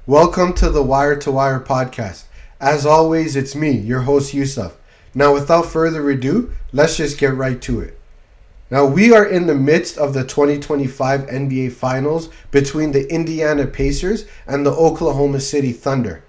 Welcome to the Wire to Wire podcast. As always, it's me, your host Yusuf. Now, without further ado, let's just get right to it. Now, we are in the midst of the 2025 NBA Finals between the Indiana Pacers and the Oklahoma City Thunder.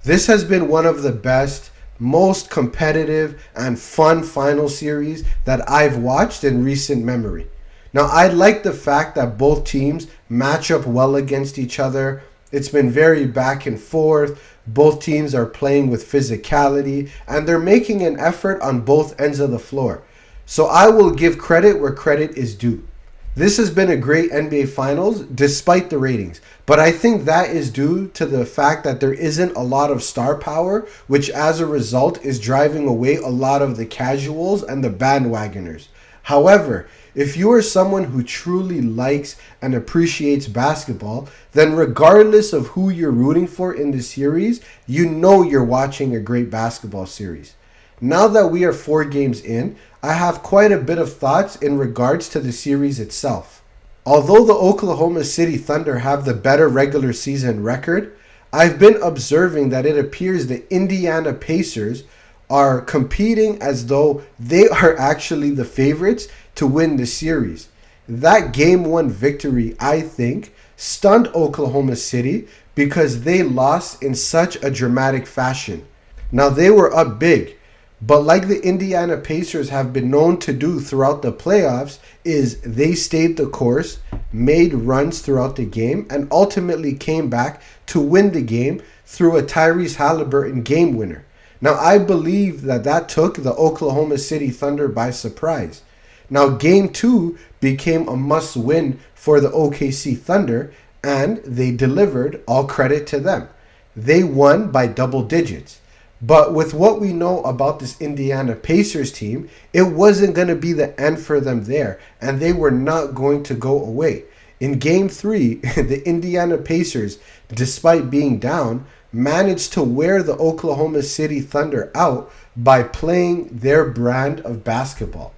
This has been one of the best, most competitive, and fun final series that I've watched in recent memory. Now, I like the fact that both teams match up well against each other. It's been very back and forth. Both teams are playing with physicality, and they're making an effort on both ends of the floor. So I will give credit where credit is due. This has been a great NBA Finals despite the ratings, but I think that is due to the fact that there isn't a lot of star power, which as a result is driving away a lot of the casuals and the bandwagoners. However, if you are someone who truly likes and appreciates basketball, then regardless of who you're rooting for in the series, you know you're watching a great basketball series. Now that we are 4 games in, I have quite a bit of thoughts in regards to the series itself. Although the Oklahoma City Thunder have the better regular season record, I've been observing that it appears the Indiana Pacers are competing as though they are actually the favorites to win the series. That Game 1 victory, I think, stunned Oklahoma City because they lost in such a dramatic fashion. Now, they were up big, but like the Indiana Pacers have been known to do throughout the playoffs, is they stayed the course, made runs throughout the game, and ultimately came back to win the game through a Tyrese Halliburton game winner. Now, I believe that took the Oklahoma City Thunder by surprise. Now, Game 2 became a must-win for the OKC Thunder, and they delivered, all credit to them. They won by double digits. But with what we know about this Indiana Pacers team, it wasn't going to be the end for them there, and they were not going to go away. In Game 3, the Indiana Pacers, despite being down, managed to wear the Oklahoma City Thunder out by playing their brand of basketball.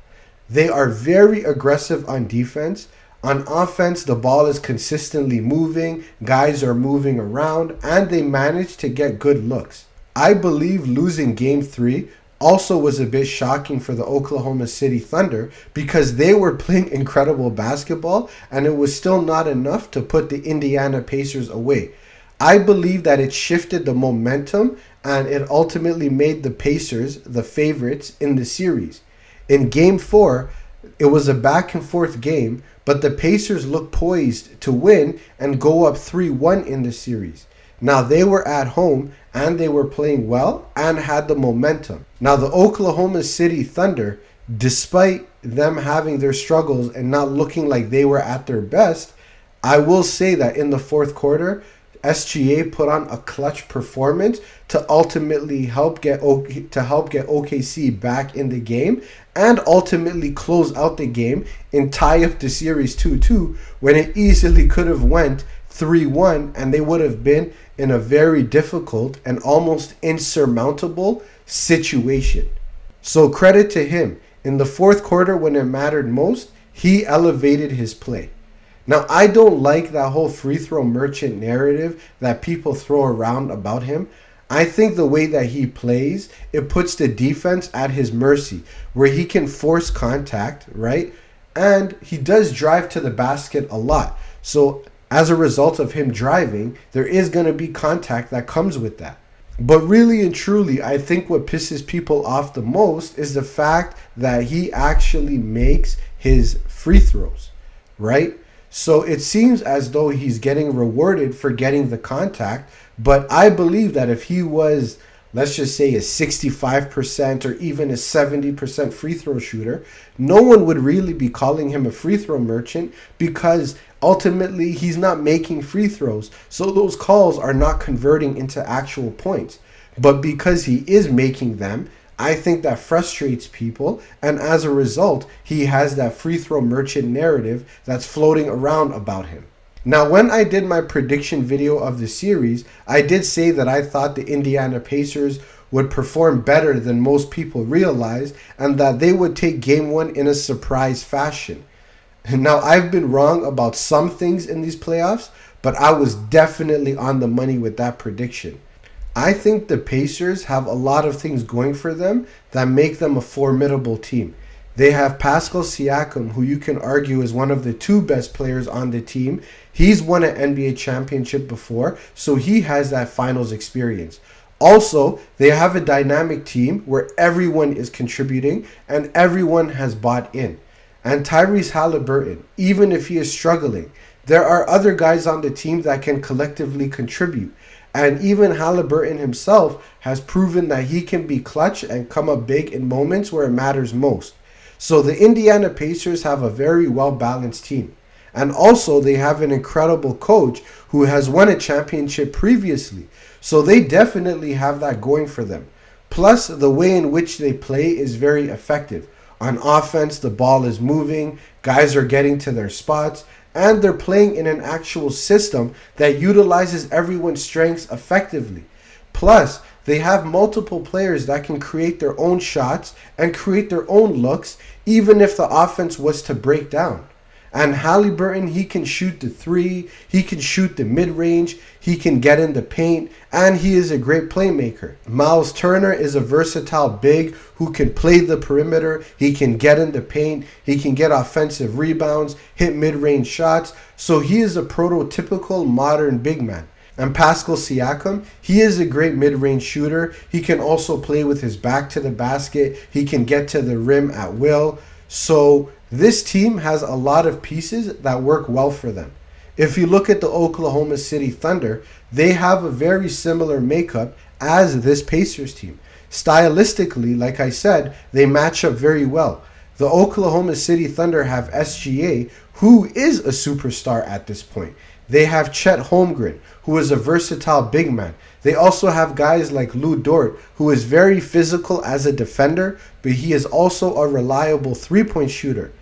They are very aggressive on defense. On offense, the ball is consistently moving, guys are moving around, and they manage to get good looks. I believe losing Game 3 also was a bit shocking for the Oklahoma City Thunder because they were playing incredible basketball and it was still not enough to put the Indiana Pacers away. I believe that it shifted the momentum and it ultimately made the Pacers the favorites in the series. In Game 4, it was a back and forth game, but the Pacers looked poised to win and go up 3-1 in the series. Now, they were at home and they were playing well and had the momentum. Now, the Oklahoma City Thunder, despite them having their struggles and not looking like they were at their best, I will say that in the fourth quarter, SGA put on a clutch performance to ultimately help get OKC back in the game and ultimately close out the game and tie up the series 2-2 when it easily could have went 3-1 and they would have been in a very difficult and almost insurmountable situation. So credit to him. In the fourth quarter when it mattered most, he elevated his play. Now, I don't like that whole free throw merchant narrative that people throw around about him. I think the way that he plays, it puts the defense at his mercy, where he can force contact, right? And he does drive to the basket a lot. So as a result of him driving, there is going to be contact that comes with that. But really and truly, I think what pisses people off the most is the fact that he actually makes his free throws, right? So it seems as though he's getting rewarded for getting the contact, but I believe that if he was, let's just say, a 65% or even a 70% free throw shooter, no one would really be calling him a free throw merchant because ultimately he's not making free throws. So those calls are not converting into actual points. But because he is making them, I think that frustrates people, and as a result, he has that free throw merchant narrative that's floating around about him. Now, when I did my prediction video of the series, I did say that I thought the Indiana Pacers would perform better than most people realized, and that they would take Game 1 in a surprise fashion. Now, I've been wrong about some things in these playoffs, but I was definitely on the money with that prediction. I think the Pacers have a lot of things going for them that make them a formidable team. They have Pascal Siakam, who you can argue is one of the two best players on the team. He's won an NBA championship before, so he has that finals experience. Also, they have a dynamic team where everyone is contributing and everyone has bought in. And Tyrese Halliburton, even if he is struggling, there are other guys on the team that can collectively contribute. And even Halliburton himself has proven that he can be clutch and come up big in moments where it matters most. So the Indiana Pacers have a very well-balanced team. And also they have an incredible coach who has won a championship previously. So they definitely have that going for them. Plus, the way in which they play is very effective. On offense, the ball is moving, guys are getting to their spots, and they're playing in an actual system that utilizes everyone's strengths effectively. Plus, they have multiple players that can create their own shots and create their own looks, even if the offense was to break down. And Halliburton, he can shoot the three, he can shoot the mid-range, he can get in the paint, and he is a great playmaker. Miles Turner is a versatile big who can play the perimeter, he can get in the paint, he can get offensive rebounds, hit mid-range shots, so he is a prototypical modern big man. And Pascal Siakam, he is a great mid-range shooter. He can also play with his back to the basket. He can get to the rim at will. So this team has a lot of pieces that work well for them. If you look at the Oklahoma City Thunder, they have a very similar makeup as this Pacers team. Stylistically, like I said, they match up very well. The Oklahoma City Thunder have SGA, who is a superstar at this point. They have Chet Holmgren, who is a versatile big man. They also have guys like Lou Dort, who is very physical as a defender, but he is also a reliable three-point shooter.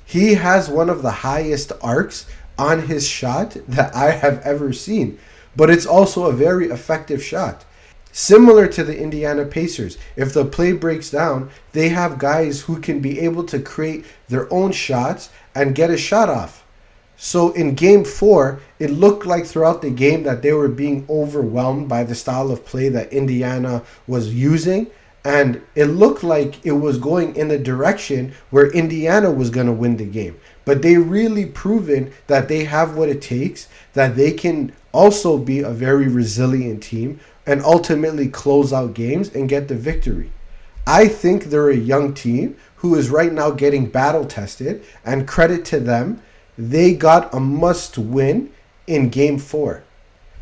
He has one of the highest arcs on his shot that I have ever seen, but it's also a very effective shot. Similar to the Indiana Pacers, if the play breaks down, they have guys who can be able to create their own shots and get a shot off. So in game 4, it looked like throughout the game that they were being overwhelmed by the style of play that Indiana was using. And it looked like it was going in a direction where Indiana was going to win the game. But they really proven that they have what it takes, that they can also be a very resilient team and ultimately close out games and get the victory. I think they're a young team who is right now getting battle tested, and credit to them. They got a must win in game 4.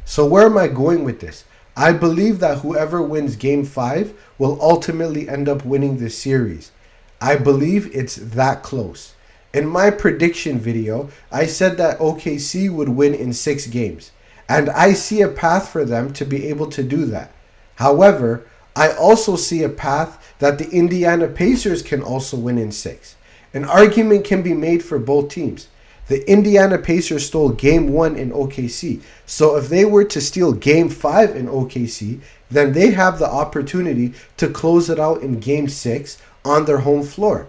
So where am I going with this? I believe that whoever wins game 5 will ultimately end up winning this series. I believe it's that close. In my prediction video, I said that OKC would win in 6 games. And I see a path for them to be able to do that. However, I also see a path that the Indiana Pacers can also win in 6. An argument can be made for both teams. The Indiana Pacers stole Game 1 in OKC. So if they were to steal Game 5 in OKC, then they have the opportunity to close it out in Game 6 on their home floor.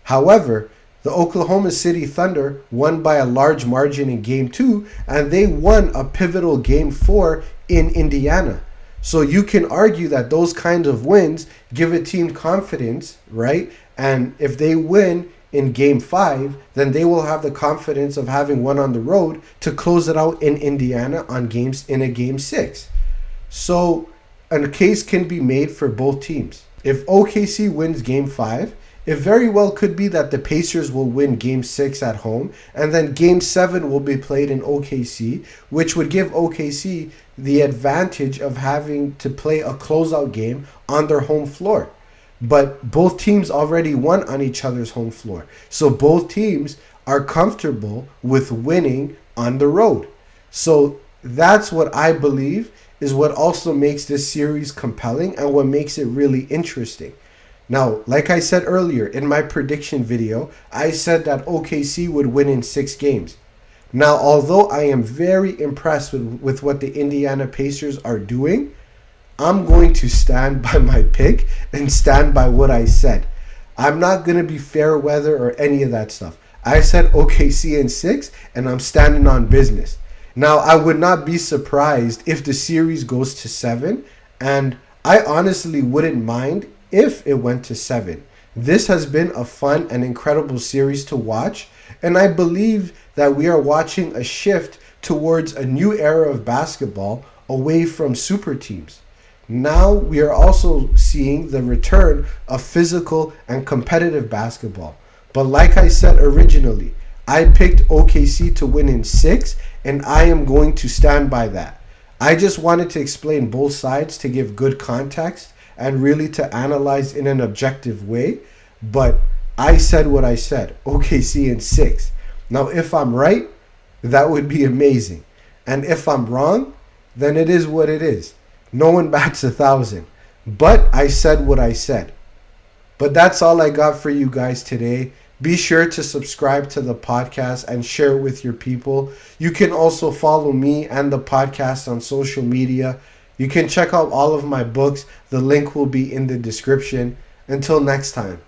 However, the Oklahoma City Thunder won by a large margin in Game 2, and they won a pivotal Game 4 in Indiana. So you can argue that those kinds of wins give a team confidence, right? And if they win in Game 5, then they will have the confidence of having won on the road to close it out in Indiana in a Game 6. So a case can be made for both teams. If OKC wins Game 5, it very well could be that the Pacers will win Game 6 at home, and then Game 7 will be played in OKC, which would give OKC the advantage of having to play a closeout game on their home floor. But both teams already won on each other's home floor. So both teams are comfortable with winning on the road. So that's what I believe is what also makes this series compelling and what makes it really interesting. Now, like I said earlier in my prediction video, I said that OKC would win in 6 games. Now, although I am very impressed with what the Indiana Pacers are doing, I'm going to stand by my pick and stand by what I said. I'm not going to be fair weather or any of that stuff. I said OKC in 6, and I'm standing on business. Now, I would not be surprised if the series goes to 7, and I honestly wouldn't mind if it went to 7. This has been a fun and incredible series to watch, and I believe that we are watching a shift towards a new era of basketball away from super teams. Now we are also seeing the return of physical and competitive basketball. But like I said originally, I picked OKC to win in 6, and I am going to stand by that. I just wanted to explain both sides to give good context and really to analyze in an objective way. But I said what I said, OKC in 6. Now, if I'm right, that would be amazing. And if I'm wrong, then it is what it is. No one bats 1,000. But I said what I said. But that's all I got for you guys today. Be sure to subscribe to the podcast and share it with your people. You can also follow me and the podcast on social media. You can check out all of my books. The link will be in the description. Until next time.